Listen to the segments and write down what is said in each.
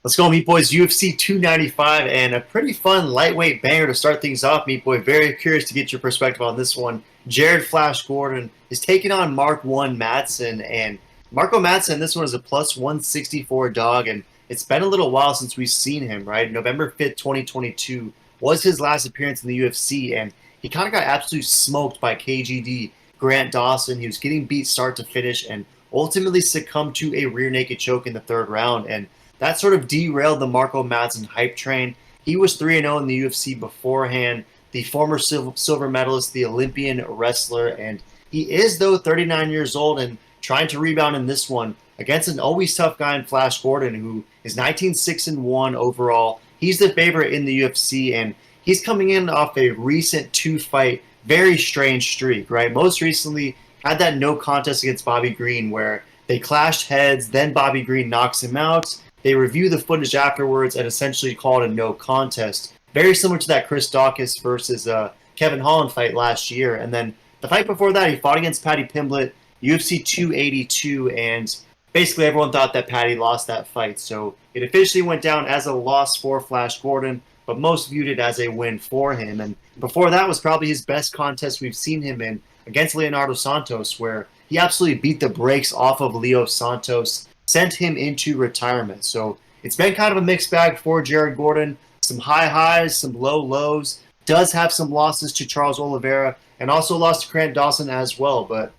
Let's go, Meat Boys. UFC 295 and a pretty fun lightweight banger to start things off, Meat Boy. Very curious to get your perspective on this one. Jared Flash Gordon is taking on Mark One Madsen, and Marco Madsen, this one is a plus 164 dog, and it's been a little while since we've seen him, right? November 5th, 2022 was his last appearance in the UFC, and he kind of got absolutely smoked by KGD Grant Dawson. He was getting beat start to finish and ultimately succumbed to a rear naked choke in the third round, and that sort of derailed the Marco Madsen hype train. He was 3-0 in the UFC beforehand, the former silver medalist, the Olympian wrestler, and he is, though, 39 years old and trying to rebound in this one against an always tough guy in Flash Gordon, who is 19-6-1 overall. He's the favorite in the UFC, and he's coming in off a recent two-fight, very strange streak, right? Most recently, had that no contest against Bobby Green where they clashed heads, then Bobby Green knocks him out. They review the footage afterwards and essentially call it a no contest. Very similar to that Chris Dawkins versus Kevin Holland fight last year. And then the fight before that, he fought against Paddy Pimblett, UFC 282, and basically everyone thought that Paddy lost that fight. So it officially went down as a loss for Flash Gordon, but most viewed it as a win for him. And before that was probably his best contest we've seen him in against Leonardo Santos, where he absolutely beat the brakes off of Leo Santos, sent him into retirement. So it's been kind of a mixed bag for Jared Gordon. Some high highs, some low lows. Does have some losses to Charles Oliveira and also lost to Grant Dawson as well. But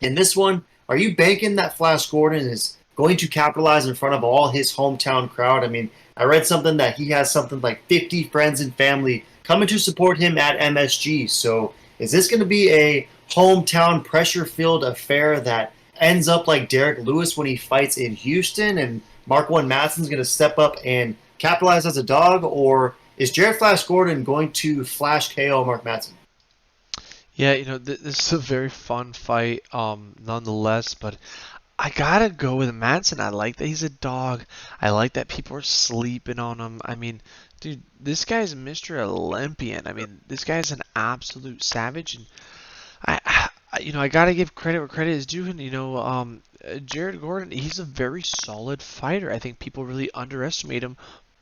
in this one, are you banking that Flash Gordon is going to capitalize in front of all his hometown crowd? I mean, I read something that he has something like 50 friends and family coming to support him at MSG. So is this going to be a hometown pressure-filled affair that ends up like Derek Lewis when he fights in Houston, and Mark One Madsen's going to step up and capitalize as a dog, or is Jared Flash Gordon going to flash KO Mark Madsen? Yeah, this is a very fun fight, nonetheless, but I gotta go with Madsen. I like that he's a dog. I like that people are sleeping on him. I mean, dude, this guy's Mr. Olympian. I mean, this guy's an absolute savage, and I gotta give credit where credit is due, and Jared Gordon, he's a very solid fighter. I think people really underestimate him,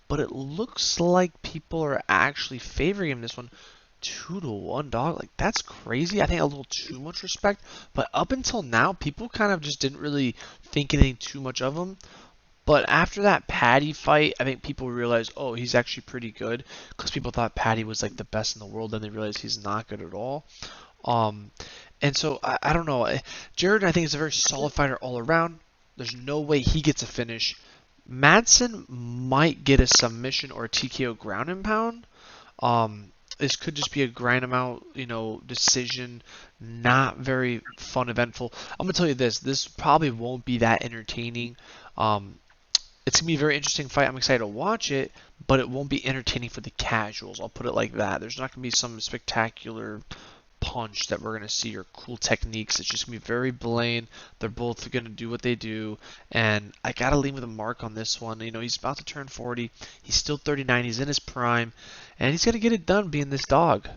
but it looks like people are actually favoring him this one. 2-1 dog, like that's crazy. I think a little too much respect, but up until now, people kind of just didn't really think anything too much of him. But after that Paddy fight, I think people realized, oh, he's actually pretty good, because people thought Paddy was like the best in the world, and they realized he's not good at all. Um, and so I don't know. Jared, I think, is a very solid fighter all around. There's no way he gets a finish. Madsen might get a submission or a TKO ground and pound. This could just be a grind him out, decision. Not very fun, eventful. I'm gonna tell you this. This probably won't be that entertaining. Um, it's gonna be a very interesting fight. I'm excited to watch it, but it won't be entertaining for the casuals. I'll put it like that. There's not gonna be some spectacular punch that we're going to see or cool techniques. It's just going to be very plain. They're both going to do what they do, and I got to lean with a Mark on this one. He's about to turn 40. He's still 39. He's in his prime, and he's going to get it done being this dog.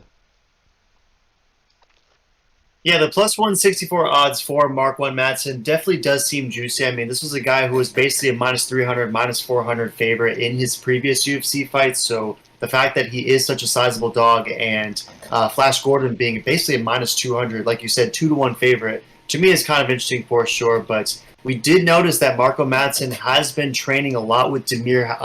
Yeah, the plus 164 odds for Mark One Madsen definitely does seem juicy. I mean, this was a guy who was basically a minus 300, minus 400 favorite in his previous UFC fights. So the fact that he is such a sizable dog and Flash Gordon being basically a minus 200, like you said, 2-1 favorite, to me is kind of interesting for sure. But we did notice that Marco Madsen has been training a lot with Damir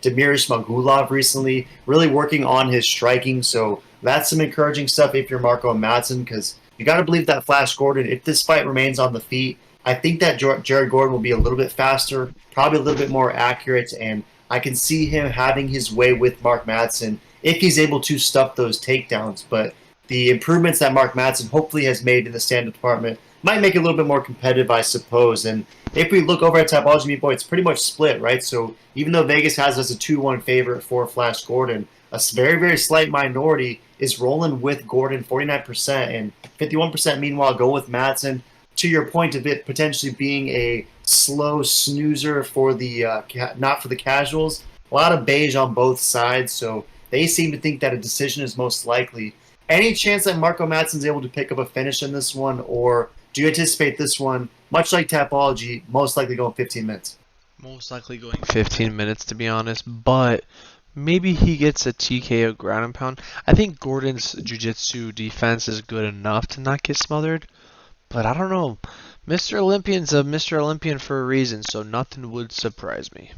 Ismagulov recently, really working on his striking. So that's some encouraging stuff if you're Marco Madsen, because you got to believe that Flash Gordon, if this fight remains on the feet, I think that Jared Gordon will be a little bit faster, probably a little bit more accurate, and I can see him having his way with Mark Madsen if he's able to stuff those takedowns. But the improvements that Mark Madsen hopefully has made in the stand-up department might make it a little bit more competitive, I suppose. And if we look over at Typology, Meat Boy, it's pretty much split, right? So even though Vegas has us a 2-1 favorite for Flash Gordon, a very, very slight minority is rolling with Gordon, 49%, and 51% meanwhile go with Madsen. To your point of it potentially being a slow snoozer for the not for the casuals, a lot of beige on both sides, so they seem to think that a decision is most likely. Any chance that Marco Madsen's able to pick up a finish in this one, or do you anticipate this one, much like Tapology, most likely going 15 minutes? Most likely going 15 minutes to be honest, but maybe he gets a TKO ground and pound. I think Gordon's jiu-jitsu defense is good enough to not get smothered, but I don't know. Mr. Olympian's a Mr. Olympian for a reason, so nothing would surprise me.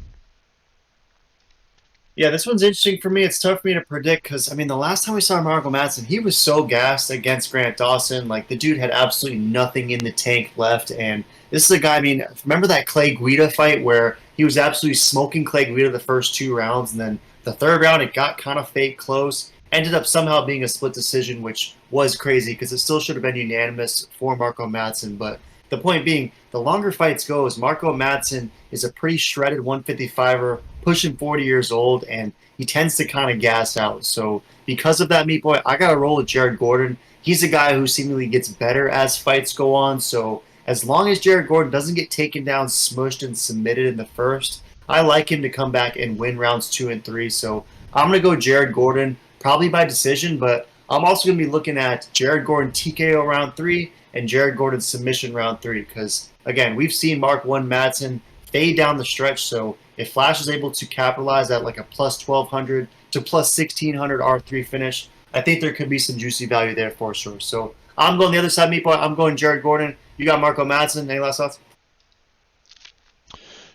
Yeah, this one's interesting for me. It's tough for me to predict because, I mean, the last time we saw Marco Madsen, he was so gassed against Grant Dawson. Like, the dude had absolutely nothing in the tank left. And this is a guy, I mean, remember that Clay Guida fight where he was absolutely smoking Clay Guida the first 2 rounds, and then the third round, it got kind of fake close. Ended up somehow being a split decision, which was crazy because it still should have been unanimous for Marco Madsen. But the point being, the longer fights goes, Marco Madsen is a pretty shredded 155er, pushing 40 years old, and he tends to kind of gas out. So because of that, meat boy, I got to roll with Jared Gordon. He's a guy who seemingly gets better as fights go on. So as long as Jared Gordon doesn't get taken down, smushed, and submitted in the first, I like him to come back and win rounds 2 and 3. So I'm going to go Jared Gordon, probably by decision, but I'm also going to be looking at Jared Gordon TKO round 3 and Jared Gordon submission round 3 because, again, we've seen Mark 1 Madsen fade down the stretch. So if Flash is able to capitalize at like a plus 1200 to plus 1600 R3 finish, I think there could be some juicy value there for sure. So I'm going the other side, Meatball. I'm going Jared Gordon. You got Marco Madsen. Any last thoughts?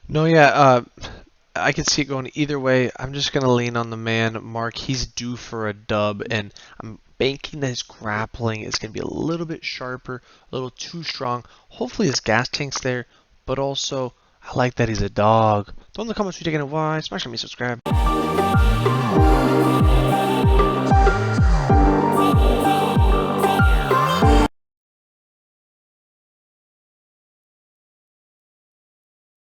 No, yeah, I could see it going either way. I'm just gonna lean on the man, Mark. He's due for a dub, and I'm banking that his grappling is gonna be a little bit sharper, a little too strong. Hopefully his gas tank's there, but also I like that he's a dog. Throw in the comments if you're taking a why. Smash me, subscribe.